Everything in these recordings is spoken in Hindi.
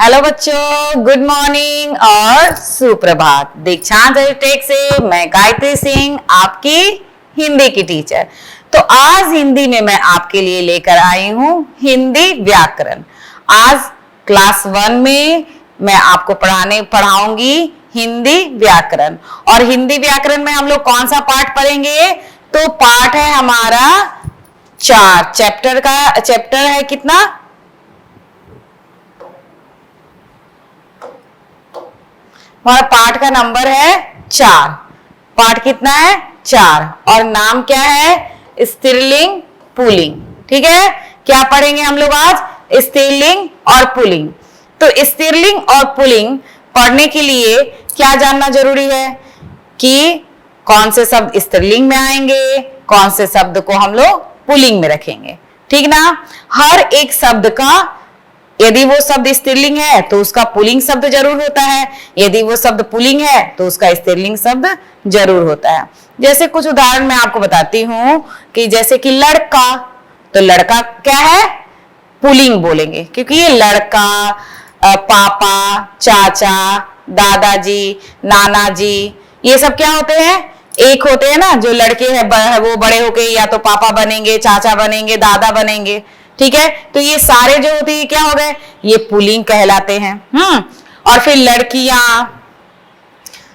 हेलो बच्चों, गुड मॉर्निंग और सुप्रभात। दीक्षांत एजुटेक से मैं गायत्री सिंह, आपकी हिंदी की टीचर। तो आज हिंदी में मैं आपके लिए लेकर आई हूँ हिंदी व्याकरण। आज क्लास 1 में मैं आपको पढ़ाऊंगी हिंदी व्याकरण। और हिंदी व्याकरण में हम लोग कौन सा पाठ पढ़ेंगे? तो पाठ है हमारा 4। चैप्टर है कितना? हमारा पाठ का नंबर है 4। पाठ कितना है? 4। और नाम क्या है? स्त्रीलिंग पुल्लिंग। ठीक है, क्या पढ़ेंगे हम लोग आज? स्त्रीलिंग और पुल्लिंग। तो स्त्रीलिंग और पुल्लिंग पढ़ने के लिए क्या जानना जरूरी है कि कौन से शब्द स्त्रीलिंग में आएंगे, कौन से शब्द को हम लोग पुल्लिंग में रखेंगे। ठीक ना? हर एक शब्द का यदि वो शब्द स्त्रीलिंग है तो उसका पुल्लिंग शब्द जरूर होता है, यदि वो शब्द पुल्लिंग है तो उसका स्त्रीलिंग शब्द जरूर होता है। जैसे कुछ उदाहरण मैं आपको बताती हूँ कि जैसे कि लड़का, तो लड़का क्या है? पुल्लिंग बोलेंगे, क्योंकि ये लड़का, पापा, चाचा, दादाजी, नाना जी, ये सब क्या होते हैं? एक होते हैं ना। जो लड़के हैं वो बड़े होके या तो पापा बनेंगे, चाचा बनेंगे, दादा बनेंगे। ठीक है, तो ये सारे जो होती है क्या हो गए? ये पुल्लिंग कहलाते हैं। और फिर लड़कियां,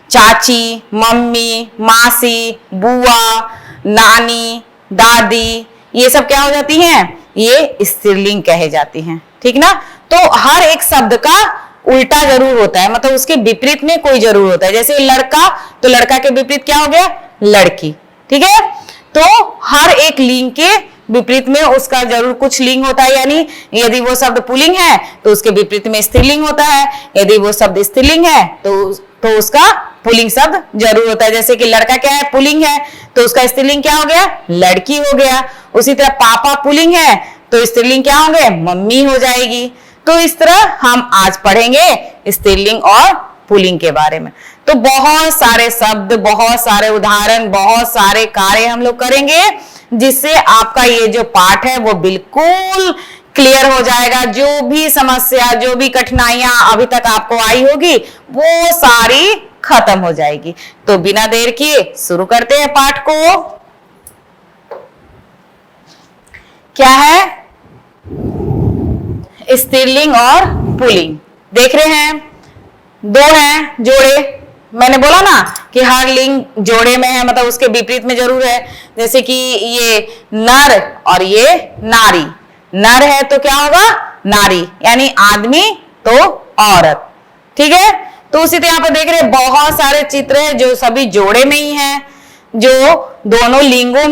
चाची, मम्मी, मासी, बुआ, नानी, दादी, ये सब क्या हो जाती हैं? ये स्त्रीलिंग कहे जाती हैं। ठीक ना? तो हर एक शब्द का उल्टा जरूर होता है, मतलब उसके विपरीत में कोई जरूर होता है। जैसे लड़का, तो लड़का के विपरीत क्या हो गया? लड़की। ठीक है, तो हर एक लिंग के विपरीत में उसका जरूर कुछ लिंग होता है। यानी यदि वो शब्द पुल्लिंग है तो उसके विपरीत में स्त्रीलिंग होता है, यदि वो शब्द स्त्रीलिंग है तो उसका पुल्लिंग शब्द जरूर होता है। जैसे कि लड़का क्या है? पुल्लिंग है, तो उसका स्त्रीलिंग क्या हो गया? लड़की हो गया। उसी तरह पापा पुल्लिंग है तो स्त्रीलिंग क्या होंगे? मम्मी हो जाएगी। तो इस तरह हम आज पढ़ेंगे स्त्रीलिंग और पुल्लिंग के बारे में। तो बहुत सारे शब्द, बहुत सारे उदाहरण, बहुत सारे कार्य हम लोग करेंगे, जिससे आपका ये जो पाठ है वो बिल्कुल क्लियर हो जाएगा। जो भी समस्या, जो भी कठिनाइयां अभी तक आपको आई होगी वो सारी खत्म हो जाएगी। तो बिना देर किए शुरू करते हैं पाठ को। क्या है? स्त्रीलिंग और पुल्लिंग। देख रहे हैं, 2 हैं जोड़े। मैंने बोला ना कि हर लिंग जोड़े में है, मतलब उसके विपरीत में जरूर है। जैसे कि ये नर और ये नारी। नर है तो क्या होगा? नारी, यानी आदमी तो औरत। ठीक है, तो उसी तरह यहाँ पर देख रहे हैं बहुत सारे चित्र हैं जो सभी जोड़े में ही हैं, जो दोनों लिंगों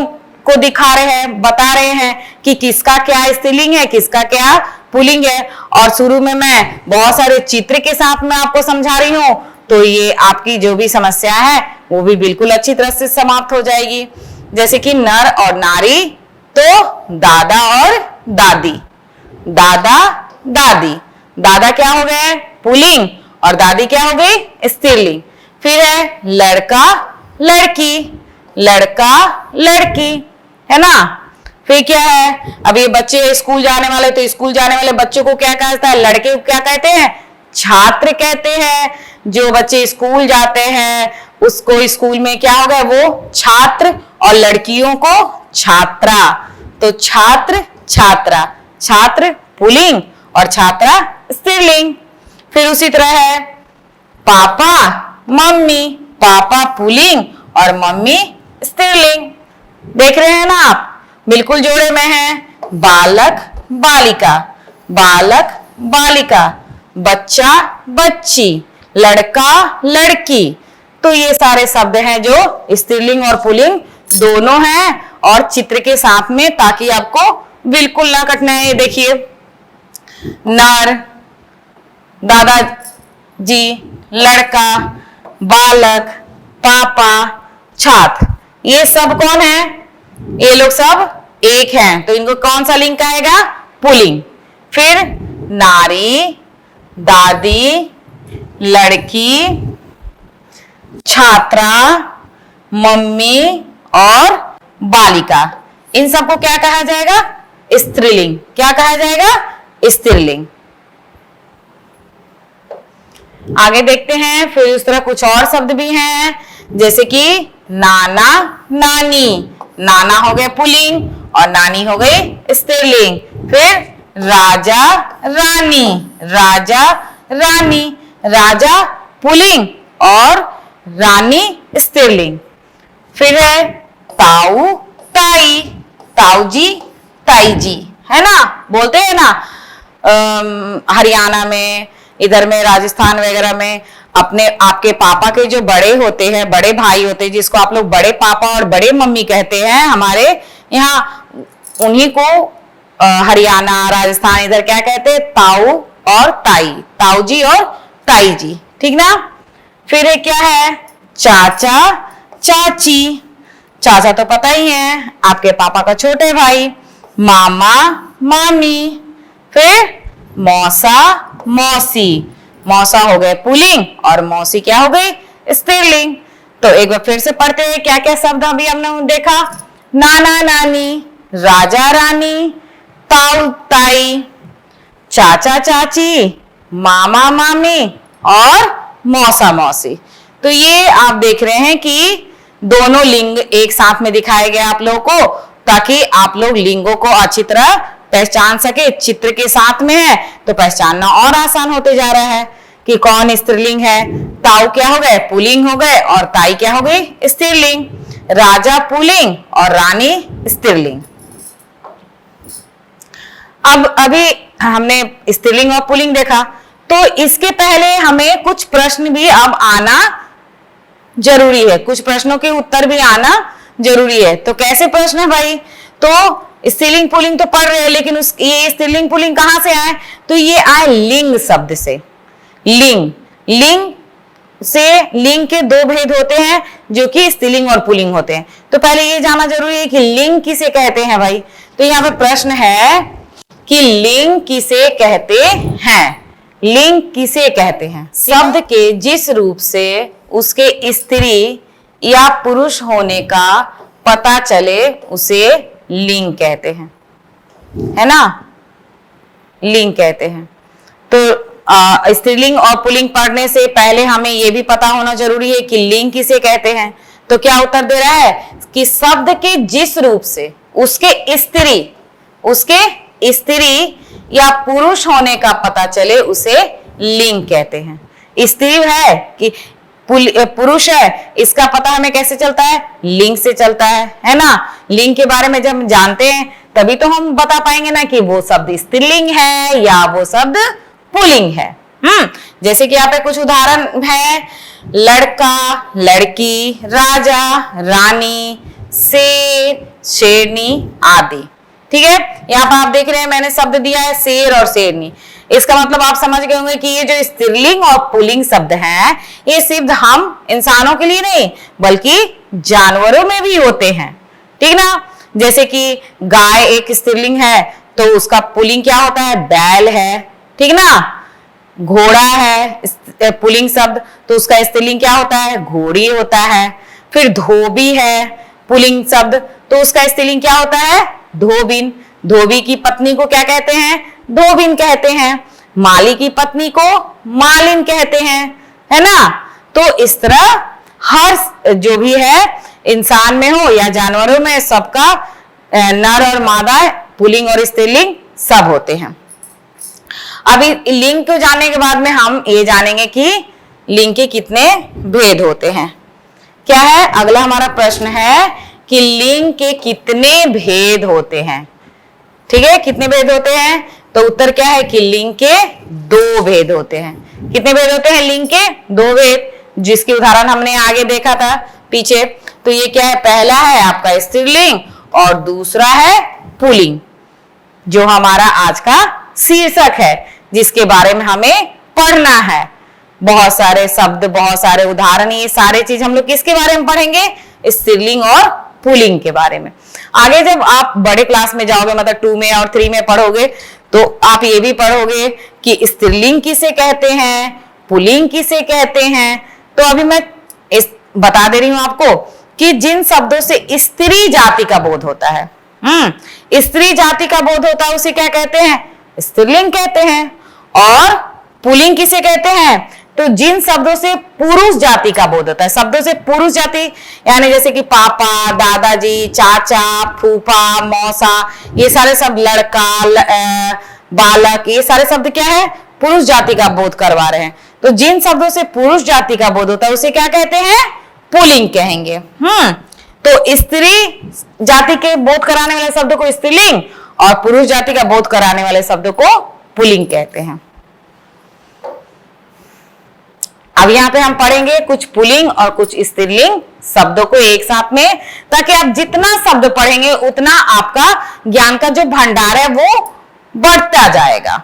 को दिखा रहे हैं, बता रहे हैं कि किसका क्या स्त्रीलिंग है, किसका क्या पुल्लिंग है। और शुरू में मैं बहुत सारे चित्र के साथ में आपको समझा रही हूं, तो ये आपकी जो भी समस्या है वो भी बिल्कुल अच्छी तरह से समाप्त हो जाएगी। जैसे कि नर और नारी, तो दादा और दादी। दादा, दादी। दादा क्या हो गए? पुल्लिंग, और दादी क्या हो गई? स्त्रीलिंग। फिर है लड़का, लड़की। लड़का, लड़की, है ना? फिर क्या है? अब ये बच्चे स्कूल जाने वाले, तो स्कूल जाने वाले बच्चों को क्या कहता है? लड़के को क्या कहते हैं? छात्र कहते हैं। जो बच्चे स्कूल जाते हैं उसको स्कूल में क्या होगा? वो छात्र, और लड़कियों को छात्रा। तो छात्र, छात्रा। छात्र पुल्लिंग और छात्रा स्त्रीलिंग। फिर उसी तरह है पापा, मम्मी। पापा पुल्लिंग और मम्मी स्त्रीलिंग। देख रहे हैं ना आप? बिल्कुल जोड़े में है। बालक, बालिका। बालक, बालिका। बच्चा, बच्ची। लड़का, लड़की। तो ये सारे शब्द हैं जो स्त्रीलिंग और पुल्लिंग दोनों हैं, और चित्र के साथ में, ताकि आपको बिल्कुल ना कठिनाई। देखिए, नर, दादाजी, लड़का, बालक, पापा, छात्र, ये सब कौन है? ये लोग सब एक हैं, तो इनको कौन सा लिंग कहेगा? पुल्लिंग। फिर नारी, दादी, लड़की, छात्रा, मम्मी और बालिका, इन सबको क्या कहा जाएगा? स्त्रीलिंग। क्या कहा जाएगा? स्त्रीलिंग। आगे देखते हैं, फिर उस तरह कुछ और शब्द भी हैं, जैसे कि नाना नानी। नाना हो गए पुल्लिंग और नानी हो गई स्त्रीलिंग। फिर राजा रानी, राजा रानी, राजा पुल्लिंग और रानी स्त्रीलिंग। फिर है ताऊ ताई, ताऊ जी ताई जी, है ना, बोलते हैं ना हरियाणा में, इधर में राजस्थान वगैरह में अपने आपके पापा के जो बड़े होते हैं, बड़े भाई होते हैं, जिसको आप लोग बड़े पापा और बड़े मम्मी कहते हैं, हमारे यहाँ उन्हीं को हरियाणा राजस्थान इधर क्या कहते हैं, ताऊ और ताई, ताऊ जी और ताई जी, ठीक ना। फिर एक क्या है, चाचा चाची। चाचा तो पता ही है, आपके पापा का छोटे भाई। मामा मामी। फिर मौसा मौसी। मौसा हो गए पुल्लिंग और मौसी क्या हो गई, स्त्रीलिंग। तो एक बार फिर से पढ़ते हैं, क्या क्या शब्द अभी हमने देखा, नाना नानी, राजा रानी, ताऊ ताई, चाचा चाची, मामा मामी और मौसा मौसी। तो ये आप देख रहे हैं कि दोनों लिंग एक साथ में दिखाए गए आप लोगों को, ताकि आप लोग लिंगों को अच्छी तरह पहचान सके। चित्र के साथ में है तो पहचानना और आसान होते जा रहा है कि कौन स्त्रीलिंग है। ताऊ क्या हो गए, पुल्लिंग हो गए, और ताई क्या हो गई, स्त्रीलिंग। राजा पुल्लिंग और रानी स्त्रीलिंग। अब अभी हमने स्त्रीलिंग और पुल्लिंग देखा, तो इसके पहले हमें कुछ प्रश्न भी अब आना जरूरी है, कुछ प्रश्नों के उत्तर भी आना जरूरी है। तो कैसे प्रश्न है भाई, तो स्त्रीलिंग पुल्लिंग तो पढ़ रहे हैं, लेकिन ये स्त्रीलिंग पुल्लिंग कहां से आए, तो ये आए लिंग शब्द से। लिंग, लिंग से लिंग के दो भेद होते हैं जो कि स्त्रीलिंग और पुल्लिंग होते हैं। तो पहले ये जानना जरूरी है कि लिंग किसे कहते हैं भाई। तो यहाँ पे प्रश्न है कि लिंग किसे कहते हैं, लिंग किसे कहते हैं। शब्द के जिस रूप से उसके स्त्री या पुरुष होने का पता चले उसे लिंग कहते हैं, है ना, लिंग कहते हैं। तो स्त्रीलिंग और पुल्लिंग पढ़ने से पहले हमें यह भी पता होना जरूरी है कि लिंग किसे कहते हैं। तो क्या उत्तर दे रहा है कि शब्द के जिस रूप से उसके स्त्री या पुरुष होने का पता चले उसे लिंग कहते हैं। स्त्री है कि पुरुष है, इसका पता हमें कैसे चलता है, लिंग से चलता है ना। लिंग के बारे में जब हम जानते हैं तभी तो हम बता पाएंगे ना कि वो शब्द स्त्रीलिंग है या वो शब्द पुल्लिंग है। जैसे कि यहाँ पे कुछ उदाहरण है, लड़का लड़की, राजा रानी, शेर शेरनी आदि। ठीक है, यहाँ पर आप देख रहे हैं मैंने शब्द दिया है शेर और शेरनी। इसका मतलब आप समझ गए होंगे कि ये जो स्त्रीलिंग और पुल्लिंग शब्द हैं, ये सिर्फ हम इंसानों के लिए नहीं बल्कि जानवरों में भी होते हैं, ठीक ना। जैसे कि गाय एक स्त्रीलिंग है तो उसका पुल्लिंग क्या होता है, बैल है, ठीक ना। घोड़ा है पुल्लिंग शब्द तो उसका स्त्रीलिंग क्या होता है, घोड़ी होता है। फिर धोबी है पुल्लिंग शब्द तो उसका स्त्रीलिंग क्या होता है, धोबिन। धोबी की पत्नी को क्या कहते हैं, धोबिन कहते हैं। माली की पत्नी को मालिन कहते हैं, है ना। तो इस तरह हर जो भी है इंसान में हो या जानवरों में सबका नर और मादा पुल्लिंग और स्त्रीलिंग सब होते हैं। अभी लिंग को जानने के बाद में हम ये जानेंगे कि लिंग के कितने भेद होते हैं। क्या है अगला हमारा प्रश्न है कि लिंग के कितने भेद होते हैं। ठीक है, कितने भेद होते हैं, तो उत्तर क्या है कि लिंग के 2 भेद होते हैं। कितने भेद होते हैं, लिंग के 2 भेद, जिसकी उदाहरण हमने आगे देखा था पीछे। तो ये क्या है, पहला है आपका स्त्रीलिंग और दूसरा है पुल्लिंग, जो हमारा आज का शीर्षक है जिसके बारे में हमें पढ़ना है। बहुत सारे शब्द, बहुत सारे उदाहरण, ये सारे चीज हम लोग किसके बारे में पढ़ेंगे, स्त्रीलिंग और पुल्लिंग के बारे में। आगे जब आप बड़े क्लास में जाओगे, मतलब 2 में और 3 में पढ़ोगे, तो आप ये भी पढ़ोगे कि स्त्रीलिंग किसे कहते हैं, पुल्लिंग किसे कहते हैं। तो अभी मैं बता दे रही हूं आपको कि जिन शब्दों से स्त्री जाति का बोध होता है, स्त्री जाति का बोध होता है, उसे क्या कहते हैं, स्त्रीलिंग कहते हैं। और पुल्लिंग किसे कहते हैं, तो जिन शब्दों से पुरुष जाति का बोध होता है, शब्दों से पुरुष जाति यानी जैसे कि पापा, दादाजी, चाचा, फूफा, मौसा, ये सारे शब्द, लड़का, बालक, ये सारे शब्द क्या है, पुरुष जाति का बोध करवा रहे हैं। तो जिन शब्दों से पुरुष जाति का बोध होता है उसे क्या कहते हैं, पुल्लिंग कहेंगे। तो स्त्री जाति के बोध कराने वाले शब्दों को स्त्रीलिंग और पुरुष जाति का बोध कराने वाले शब्दों को पुल्लिंग कहते हैं। अब यहाँ पे हम पढ़ेंगे कुछ पुल्लिंग और कुछ स्त्रीलिंग शब्दों को एक साथ में, ताकि आप जितना शब्द पढ़ेंगे उतना आपका ज्ञान का जो भंडार है वो बढ़ता जाएगा,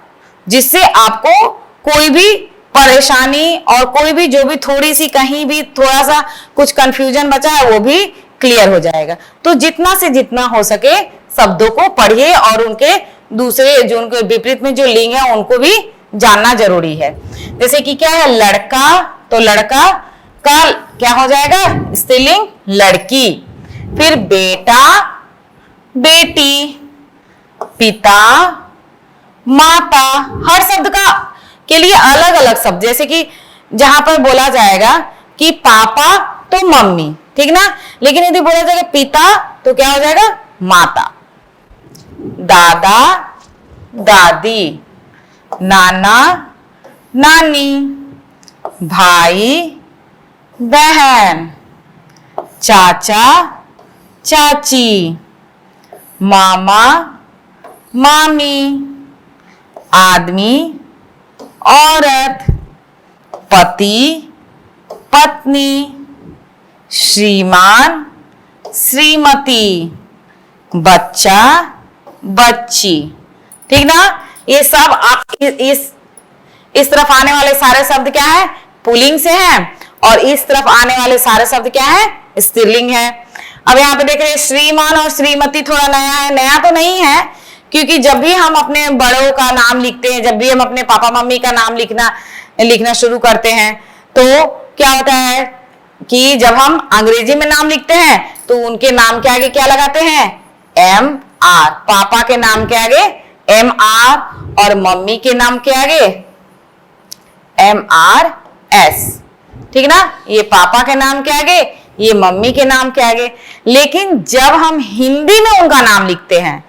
जिससे आपको कोई भी परेशानी और कोई भी जो भी थोड़ी सी कहीं भी थोड़ा सा कुछ कंफ्यूजन बचा है वो भी क्लियर हो जाएगा। तो जितना से जितना हो सके शब्दों को पढ़िए और उनके दूसरे जो उनके विपरीत में जो लिंग है उनको भी जानना जरूरी है। जैसे कि क्या है, लड़का, तो लड़का का क्या हो जाएगा, स्त्रीलिंग लड़की। फिर बेटा, बेटी, पिता, माता, हर शब्द का के लिए अलग अलग शब्द, जैसे कि जहां पर बोला जाएगा कि पापा तो मम्मी, ठीक ना, लेकिन यदि बोला जाएगा पिता तो क्या हो जाएगा, माता। दादा, दादी, नाना, नानी, भाई, बहन, चाचा, चाची, मामा, मामी, आदमी, औरत, पति, पत्नी, श्रीमान, श्रीमती, बच्चा, बच्ची, ठीक ना। ये सब आप इस तरफ आने वाले सारे शब्द क्या है, पुल्लिंग से हैं, और इस तरफ आने वाले सारे शब्द क्या है, स्त्रीलिंग है। अब यहाँ पे देख रहे हैं श्रीमान और श्रीमती थोड़ा नया है, नया तो नहीं है, क्योंकि जब भी हम अपने बड़ों का नाम लिखते हैं, जब भी हम अपने पापा मम्मी का नाम लिखना शुरू करते हैं, तो क्या होता है कि जब हम अंग्रेजी में नाम लिखते हैं तो उनके नाम के आगे क्या लगाते हैं, MR। पापा के नाम के आगे MR और मम्मी के नाम के आगे MRS, ठीक ना। ये पापा के नाम के आगे, ये मम्मी के नाम के आगे। लेकिन जब हम हिंदी में उनका नाम लिखते हैं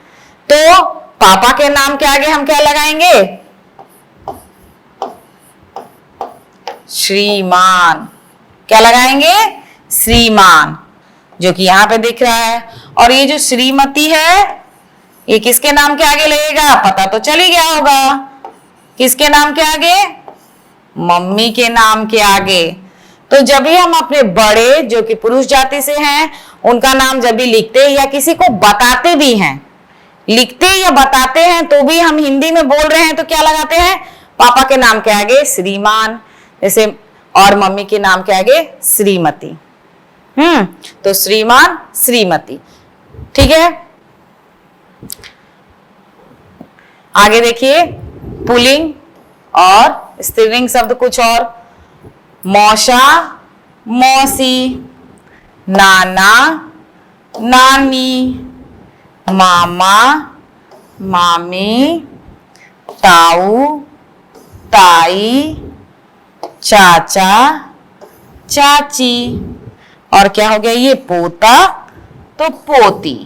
तो पापा के नाम के आगे हम क्या लगाएंगे, श्रीमान। क्या लगाएंगे, श्रीमान, जो कि यहां पे दिख रहा है। और ये जो श्रीमती है ये किसके नाम के आगे लगेगा, पता तो चल ही गया होगा, किसके नाम के आगे, मम्मी के नाम के आगे। तो जब भी हम अपने बड़े जो कि पुरुष जाति से हैं उनका नाम जब भी लिखते या किसी को बताते भी हैं, लिखते या बताते हैं, तो भी हम हिंदी में बोल रहे हैं तो क्या लगाते हैं, पापा के नाम के आगे श्रीमान, जैसे, और मम्मी के नाम के आगे श्रीमती। तो श्रीमान, श्रीमती, ठीक है। आगे देखिए पुल्लिंग और स्त्रीलिंग शब्द कुछ और, मौसा, मौसी, नाना, नानी, मामा, मामी, ताऊ, ताई, चाचा, चाची, और क्या हो गया ये पोता तो पोती।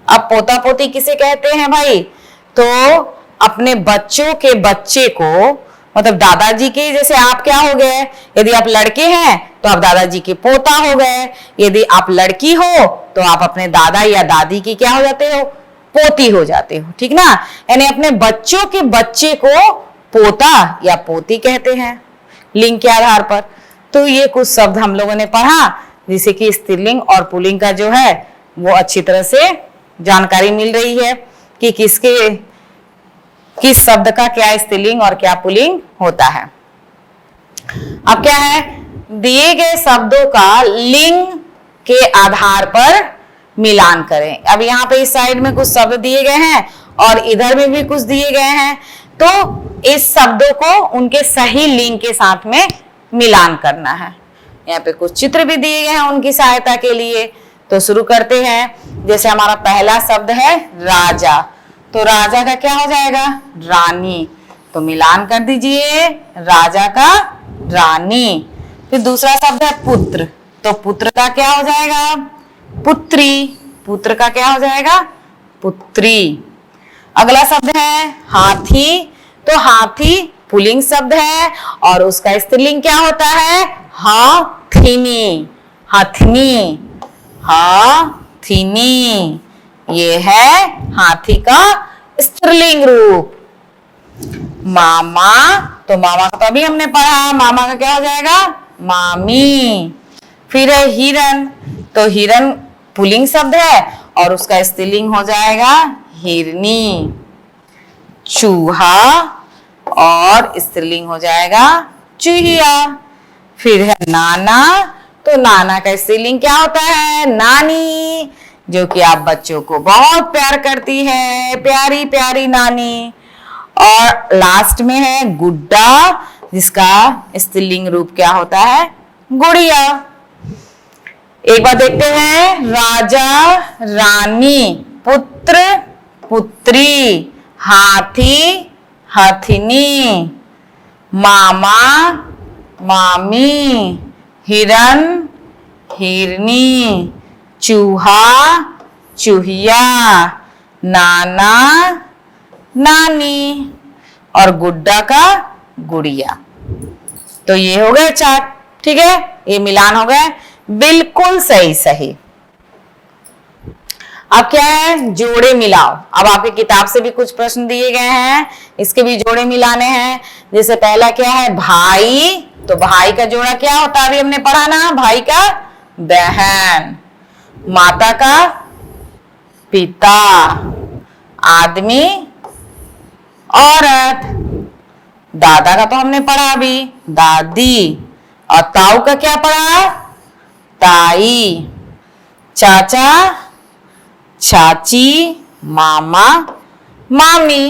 अब पोता पोती किसे कहते हैं भाई, तो अपने बच्चों के बच्चे को, मतलब दादाजी के, जैसे आप क्या हो गए, यदि आप लड़के हैं तो आप दादाजी के पोता हो गए, यदि आप लड़की हो तो आप अपने दादा या दादी की क्या हो जाते हो, पोती हो जाते हो, ठीक ना। यानी अपने बच्चों के बच्चे को पोता या पोती कहते हैं लिंग के आधार पर। तो ये कुछ शब्द हम लोगों ने पढ़ा जिसे कि स्त्रीलिंग और पुल्लिंग का जो है वो अच्छी तरह से जानकारी मिल रही है कि किस शब्द का क्या स्त्रीलिंग और क्या पुल्लिंग होता है। अब क्या है, दिए गए शब्दों का लिंग के आधार पर मिलान करें। अब यहाँ पे इस साइड में कुछ शब्द दिए गए हैं और इधर में भी कुछ दिए गए हैं, तो इस शब्दों को उनके सही लिंग के साथ में मिलान करना है। यहाँ पे कुछ चित्र भी दिए गए हैं उनकी सहायता के लिए। तो शुरू करते हैं। जैसे हमारा पहला शब्द है राजा, तो राजा का क्या हो जाएगा, रानी। तो मिलान कर दीजिए, राजा का रानी। फिर दूसरा शब्द है पुत्र, तो पुत्र का क्या हो जाएगा? पुत्री। पुत्र का क्या हो जाएगा? पुत्री। अगला शब्द है हाथी, तो हाथी पुल्लिंग शब्द है और उसका स्त्रीलिंग क्या होता है? हाथिनी। हथनी, हाथिनी, ये है हाथी का स्त्रीलिंग रूप। मामा, तो मामा का तो अभी हमने पढ़ा, मामा का क्या हो जाएगा? मामी। फिर है हिरन, तो हिरन पुल्लिंग शब्द है और उसका स्त्रीलिंग हो जाएगा हिरनी। चूहा और स्त्रीलिंग हो जाएगा चूहिया। फिर है नाना, तो नाना का स्त्रीलिंग क्या होता है? नानी, जो कि आप बच्चों को बहुत प्यार करती है, प्यारी प्यारी नानी। और लास्ट में है गुड्डा, जिसका स्त्रीलिंग रूप क्या होता है? गुड़िया। एक बार देखते हैं, राजा रानी, पुत्र पुत्री, हाथी हथिनी, मामा मामी, हिरन हिरनी, चूहा चूहिया, नाना नानी और गुड्डा का गुड़िया। तो ये हो गए चार, ठीक है, ये मिलान हो गए बिल्कुल सही सही। अब क्या है? जोड़े मिलाओ। अब आपकी किताब से भी कुछ प्रश्न दिए गए हैं, इसके भी जोड़े मिलाने हैं। जैसे पहला क्या है? भाई, तो भाई का जोड़ा क्या होता है? अभी हमने पढ़ा ना, भाई का बहन, माता का पिता, आदमी औरत, दादा का तो हमने पढ़ा अभी, दादी, और ताऊ का क्या पढ़ा? ताई, चाचा चाची, मामा मामी।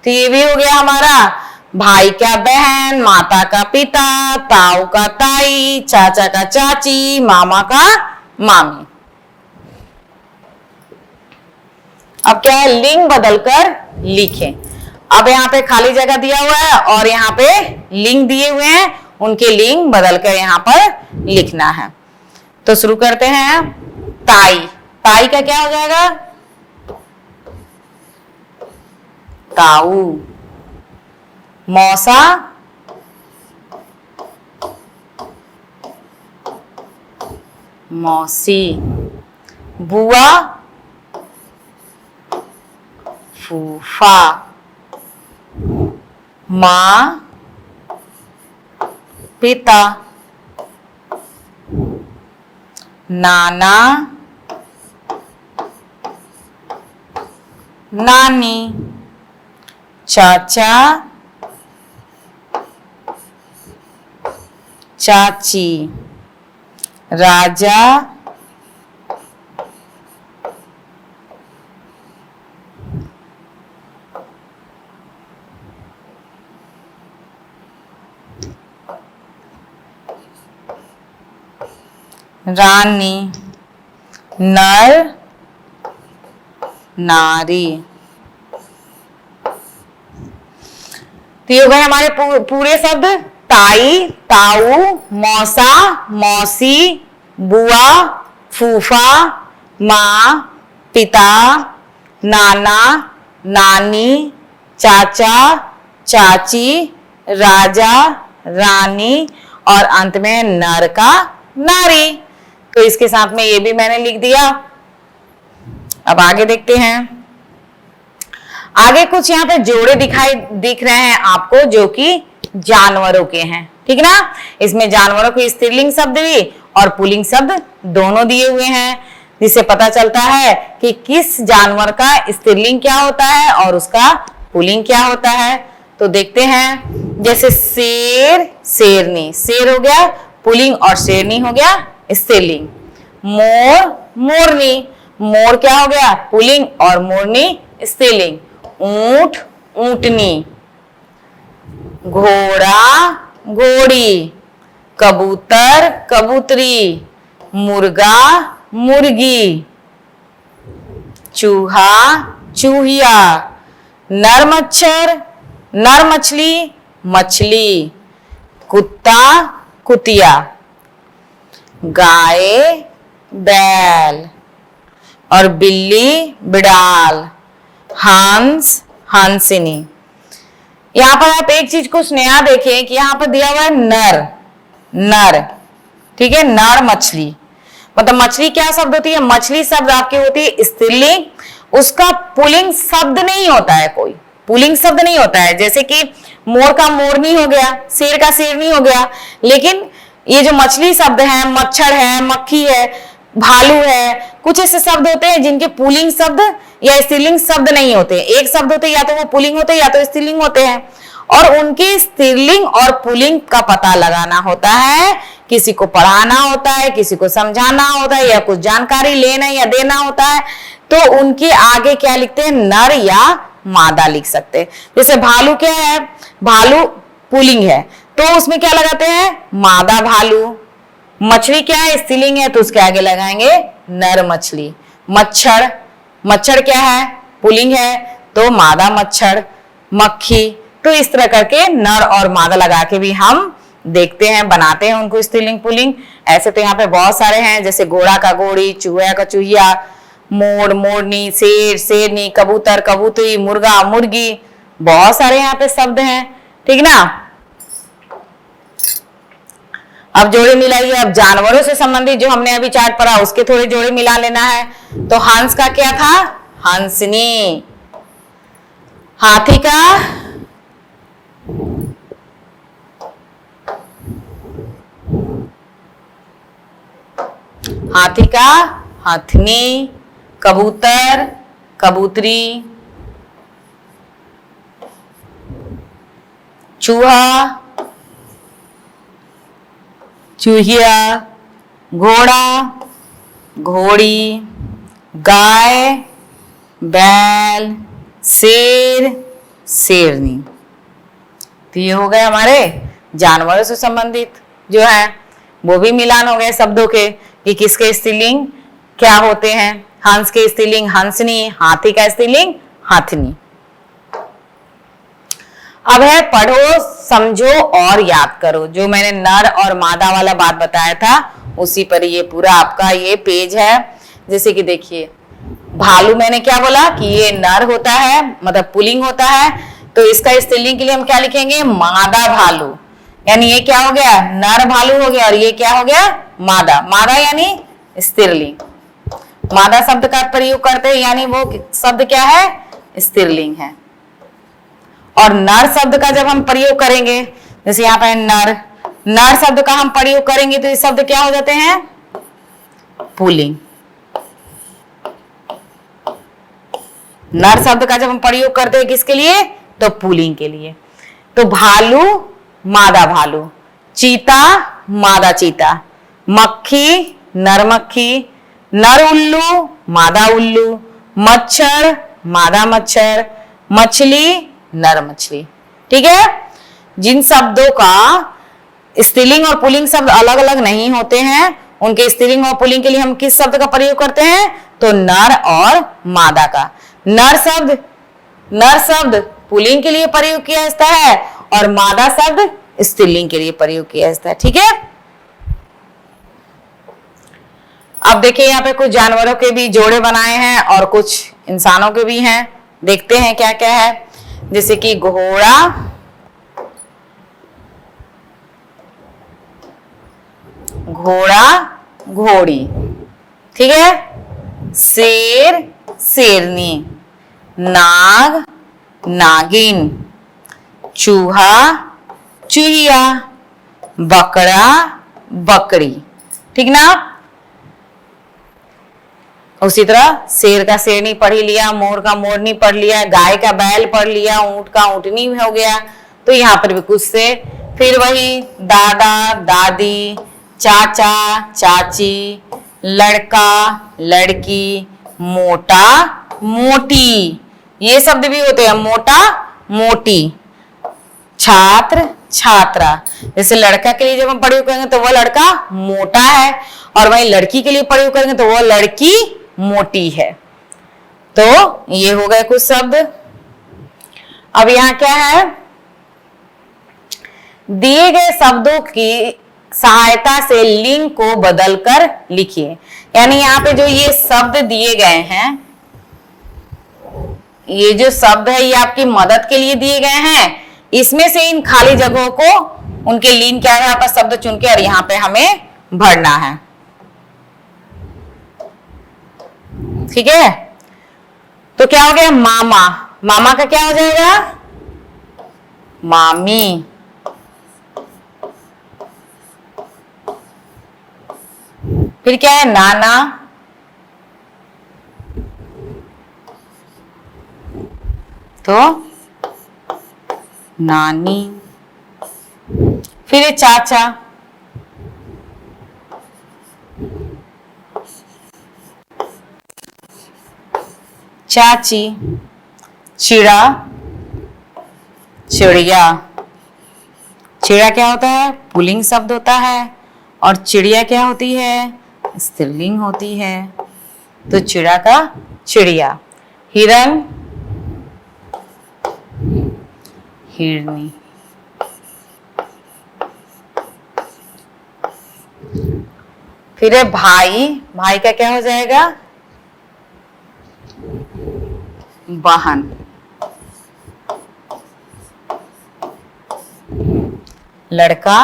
तो ये भी हो गया हमारा भाई का बहन, माता का पिता, ताऊ का ताई, चाचा का चाची, मामा का मामी। अब क्या है? लिंग बदलकर लिखें। अब यहाँ पे खाली जगह दिया हुआ है और यहाँ पे लिंग दिए हुए हैं, उनके लिंग बदलकर यहाँ पर लिखना है। तो शुरू करते हैं। ताई, ताई का क्या हो जाएगा? ताऊ। मौसा, मौसी। बुआ, फूफा। माँ, पिता। नाना, नानी। चाचा, चाची। राजा, रानी। नर, नारी। तो ये हो गए हमारे पूरे शब्द। ताई, ताऊ, मौसा, मौसी, बुआ, फूफा, माँ, पिता, नाना, नानी, चाचा, चाची, राजा, रानी और अंत में नर का नारी। तो इसके साथ में ये भी मैंने लिख दिया। अब आगे देखते हैं। आगे कुछ यहाँ पे जोड़े दिख रहे हैं आपको, जो कि जानवरों के हैं, ठीक ना। इसमें जानवरों के स्त्रीलिंग शब्द भी और पुल्लिंग शब्द दोनों दिए हुए हैं, जिससे पता चलता है कि किस जानवर का स्त्रीलिंग क्या होता है और उसका पुल्लिंग क्या होता है। तो देखते हैं। जैसे शेर, शेरनी, शेर हो गया पुल्लिंग और शेरनी हो गया स्त्रीलिंग। मोर, मोरनी, मोर क्या हो गया? पुल्लिंग और मोरनी स्त्रीलिंग। ऊंट, ऊंटनी। घोड़ा, घोड़ी। कबूतर, कबूतरी। मुर्गा, मुर्गी। चूहा, चूहिया। नर मच्छर, नर मछली, मछली। कुत्ता कुतिया, गाय बैल, और बिल्ली बिड़ाल, हंस हंसिनी। यहां पर आप एक चीज कुछ नया देखें कि यहां पर दिया हुआ है नर, नर, ठीक है, नर मछली। मतलब मछली क्या शब्द होती है, मछली शब्द आपकी होती है स्त्रीलिंग, उसका पुल्लिंग शब्द नहीं होता है, कोई पुल्लिंग शब्द नहीं होता है। जैसे कि मोर का मोरनी हो गया, शेर का शेरनी हो गया, लेकिन ये जो मछली शब्द है, मच्छर है, मक्खी है, भालू है, कुछ ऐसे शब्द होते हैं जिनके पुल्लिंग शब्द या स्त्रीलिंग शब्द नहीं होते। एक शब्द होते या तो वो पुल्लिंग होते हैं या तो स्त्रीलिंग होते हैं, और उनके स्त्रीलिंग और पुल्लिंग का पता लगाना होता है। किसी को पढ़ाना होता है, किसी को समझाना होता है, या कुछ जानकारी लेना या देना होता है, तो उनके आगे क्या लिखते हैं, नर या मादा लिख सकते हैं। जैसे भालू क्या है, भालू पुल्लिंग है तो उसमें क्या लगाते हैं, मादा भालू। मछली क्या है, स्त्रीलिंग है तो उसके आगे लगाएंगे नर मछली। मच्छर, मच्छर क्या है, पुल्लिंग है तो मादा मच्छर। मक्खी, तो इस तरह करके नर और मादा लगा के भी हम देखते हैं, बनाते हैं उनको स्त्रीलिंग पुल्लिंग। ऐसे तो यहाँ पे बहुत सारे हैं, जैसे घोड़ा का घोड़ी, चूहा का चूहिया, मोर मोरनी, शेर शेरनी, कबूतर कबूतरी, मुर्गा मुर्गी, बहुत सारे यहाँ पे शब्द हैं, ठीक ना। अब जोड़े मिलाइए। अब जानवरों से संबंधित जो हमने अभी चार्ट पढ़ा उसके थोड़े जोड़े मिला लेना है। तो हंस का क्या था, हंसनी। हाथी का हथनी। कबूतर कबूतरी। चूहा चूहिया। घोड़ा घोड़ी। गाय बैल। शेर शेरनी। तो ये हो गए हमारे जानवरों से संबंधित जो है वो भी मिलान हो गए शब्दों के कि किसके स्त्रीलिंग क्या होते हैं। हंस के स्त्रीलिंग हंसनी, हाथी का स्त्रीलिंग हाथनी। अब है पढ़ो समझो और याद करो। जो मैंने नर और मादा वाला बात बताया था उसी पर ये पूरा आपका ये पेज है। जैसे कि देखिए भालू मैंने क्या बोला कि ये नर होता है, मतलब पुल्लिंग होता है, तो इसका स्त्रीलिंग के लिए हम क्या लिखेंगे, मादा भालू। यानी ये क्या हो गया, नर भालू हो गया, और ये क्या हो गया, मादा। मादा यानी स्त्रीलिंग। मादा शब्द का प्रयोग करते हैं यानी वो शब्द क्या है, स्त्रीलिंग है। और नर शब्द का जब हम प्रयोग करेंगे, जैसे यहाँ पे नर, नर शब्द का हम प्रयोग करेंगे तो ये शब्द क्या हो जाते हैं, पुल्लिंग। नर शब्द का जब हम प्रयोग करते हैं किसके लिए, तो पुल्लिंग के लिए। तो भालू मादा भालू, चीता मादा चीता, मक्खी नर मक्खी, नर उल्लू मादा उल्लू, मच्छर मादा मच्छर, मछली नर मछली। ठीक है। जिन शब्दों का स्त्रीलिंग और पुल्लिंग शब्द अलग अलग नहीं होते हैं, उनके स्त्रीलिंग और पुल्लिंग के लिए हम किस शब्द का प्रयोग करते हैं, तो नर और मादा का। नर शब्द पुल्लिंग के लिए प्रयोग किया जाता है और मादा शब्द स्त्रीलिंग के लिए प्रयोग किया जाता है। ठीक है। अब देखिए यहाँ पे कुछ जानवरों के भी जोड़े बनाए हैं और कुछ इंसानों के भी हैं। देखते हैं क्या क्या है। जैसे कि घोड़ा, घोड़ी, ठीक है, शेर शेरनी, नाग नागिन, चूहा चूहिया, बकरा बकरी। ठीक ना। उसी तरह शेर का शेरनी पढ़ ही लिया, मोर का मोरनी पढ़ लिया, गाय का बैल पढ़ लिया, ऊंट का ऊंटनी हो गया। तो यहाँ पर भी कुछ से फिर वही दादा दादी, चाचा चाची, लड़का लड़की, मोटा मोटी, ये शब्द भी होते हैं, मोटा मोटी, छात्र छात्रा। जैसे लड़का के लिए जब हम प्रयोग करेंगे तो वह लड़का मोटा है, और वहीं लड़की के लिए प्रयोग करेंगे तो वह लड़की मोटी है। तो ये हो गए कुछ शब्द। अब यहाँ क्या है, दिए गए शब्दों की सहायता से लिंग को बदलकर लिखिए। यानी यहाँ पे जो ये शब्द दिए गए हैं, ये जो शब्द है ये आपकी मदद के लिए दिए गए हैं। इसमें से इन खाली जगहों को उनके लिंग क्या है यहाँ पर शब्द चुन के और यहाँ पे हमें भरना है। ठीक है, तो क्या हो गया मामा, मामा का क्या हो जाएगा मामी, फिर क्या है नाना, तो नानी, फिर है चाचा, चाची, चिड़ा, चिड़िया। चिड़ा क्या होता है पुल्लिंग शब्द होता है और चिड़िया क्या होती है स्त्रीलिंग होती है। तो चिड़ा का चिड़िया, हिरन, हिरनी, फिर है भाई, भाई का क्या हो जाएगा बहन, लड़का,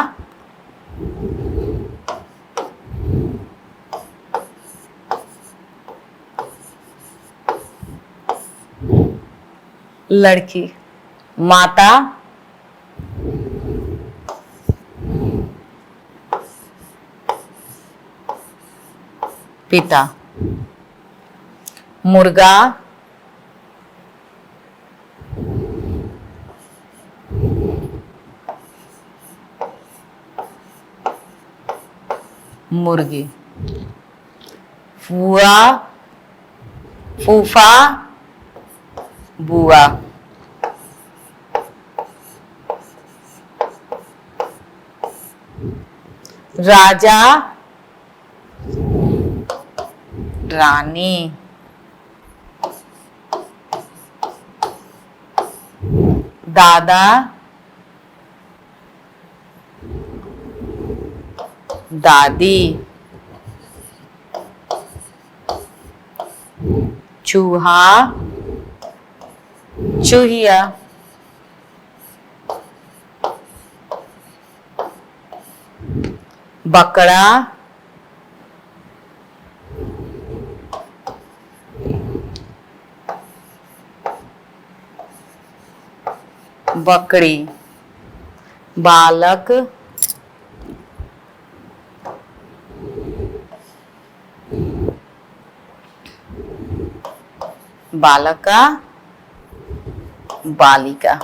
लड़की, माता, पिता, मुर्गा, मुर्गी, फुआ, फूफा, बुआ, राजा, रानी, दादा, दादी, चूहा, चूहिया, बकरा, बकरी, बालक, बालका, बालिका।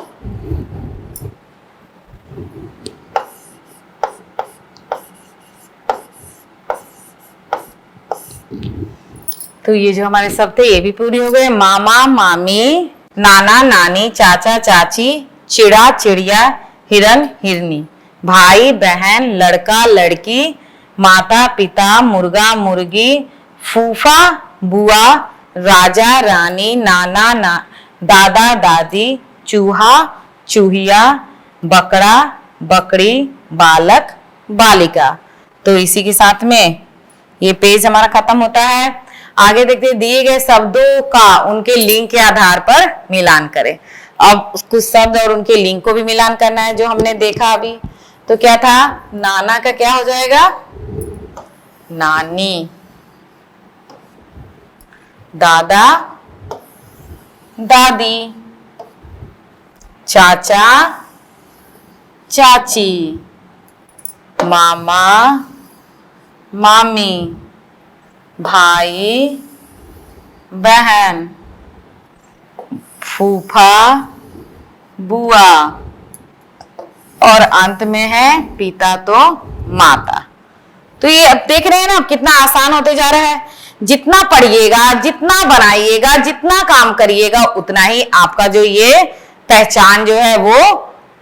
तो ये जो हमारे शब्द थे ये भी पूरी हो गए। मामा, मामी, नाना, नानी, चाचा, चाची, चिड़ा, चिड़िया, हिरन, हिरनी, भाई, बहन, लड़का, लड़की, माता, पिता, मुर्गा, मुर्गी, फूफा, बुआ, राजा, रानी, नाना, दादा, दादी, चूहा, चूहिया, बकरा, बकरी, बालक, बालिका। तो इसी के साथ में ये पेज हमारा खत्म होता है। आगे देखते हैं दिए गए शब्दों का उनके लिंग के आधार पर मिलान करें। अब कुछ शब्द और उनके लिंग को भी मिलान करना है जो हमने देखा अभी। तो क्या था नाना का क्या हो जाएगा नानी, दादा, दादी, चाचा, चाची, मामा, मामी, भाई, बहन, फूफा, बुआ और अंत में है पिता तो माता। तो ये अब देख रहे हैं ना कितना आसान होते जा रहा है। जितना पढ़िएगा, जितना बनाइएगा, जितना काम करिएगा उतना ही आपका जो ये पहचान जो है वो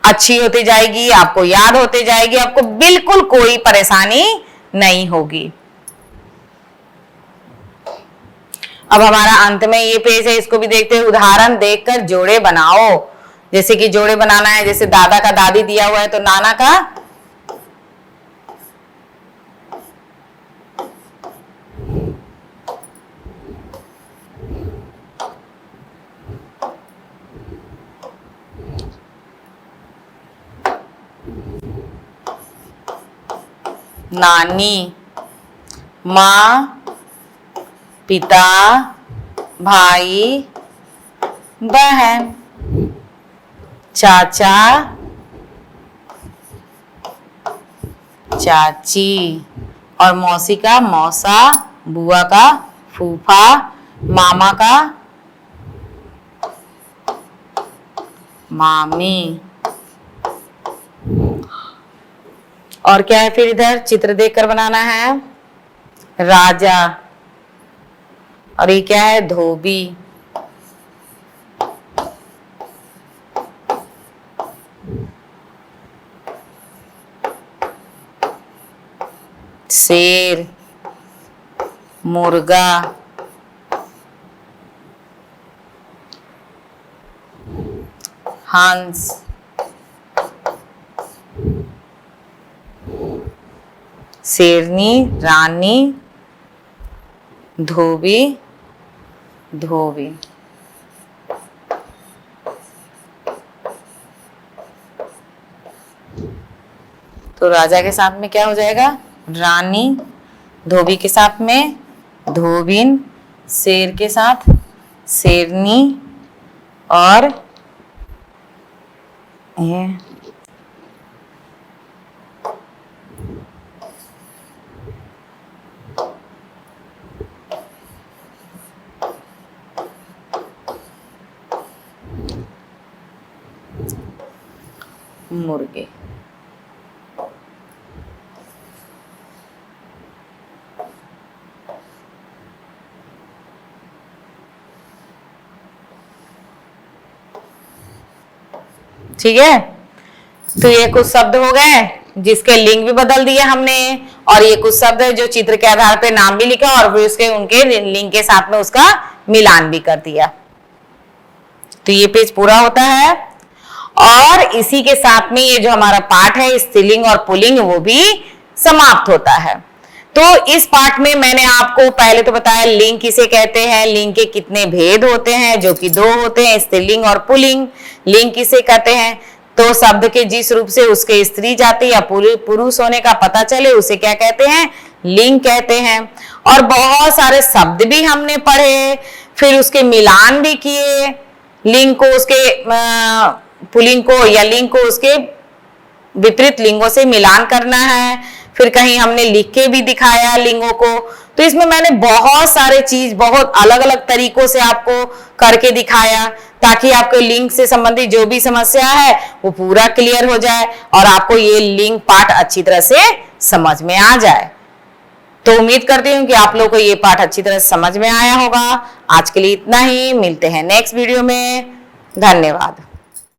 अच्छी होती जाएगी, आपको याद होते जाएगी, आपको बिल्कुल कोई परेशानी नहीं होगी। अब हमारा अंत में ये पेज है, इसको भी देखते हैं। उदाहरण देखकर जोड़े बनाओ। जैसे कि जोड़े बनाना है, जैसे दादा का दादी दिया हुआ है तो नाना का नानी, माँ, पिता, भाई, बहन, चाचा, चाची, और मौसी का मौसा, बुआ का फूफा, मामा का मामी। और क्या है फिर इधर चित्र देखकर बनाना है, राजा, और ये क्या है, धोबी, शेर, मुर्गा, हंस, शेरनी, रानी, धोबी, धोबी। तो राजा के साथ में क्या हो जाएगा, रानी, धोबी के साथ में धोबिन, शेर के साथ शेरनी, और ये मुर्गे। ठीक है, तो ये कुछ शब्द हो गए जिसके लिंग भी बदल दिए हमने, और ये कुछ शब्द है जो चित्र के आधार पे नाम भी लिखा और फिर उसके उनके लिंग के साथ में उसका मिलान भी कर दिया। तो ये पेज पूरा होता है, और इसी के साथ में ये जो हमारा पाठ है स्त्रीलिंग और पुल्लिंग वो भी समाप्त होता है। तो इस पाठ में मैंने आपको पहले तो बताया लिंग किसे कहते हैं, लिंग के कितने भेद होते हैं, जो कि 2 होते हैं, स्त्रीलिंग और पुल्लिंग। लिंग किसे कहते हैं, तो शब्द के जिस रूप से उसके स्त्री जाति या पुरुष होने का पता चले उसे क्या कहते हैं, लिंग कहते हैं। और बहुत सारे शब्द भी हमने पढ़े, फिर उसके मिलान भी किए, लिंग को उसके पुल्लिंग को या लिंग को उसके विपरीत लिंगों से मिलान करना है, फिर कहीं हमने लिख के भी दिखाया लिंगों को। तो इसमें मैंने बहुत सारे चीज बहुत अलग अलग तरीकों से आपको करके दिखाया, ताकि आपको लिंग से संबंधित जो भी समस्या है वो पूरा क्लियर हो जाए और आपको ये लिंग पाठ अच्छी तरह से समझ में आ जाए। तो उम्मीद करती हूँ कि आप लोगों को ये पाठ अच्छी तरह से समझ में आया होगा। आज के लिए इतना ही, मिलते हैं नेक्स्ट वीडियो में। धन्यवाद।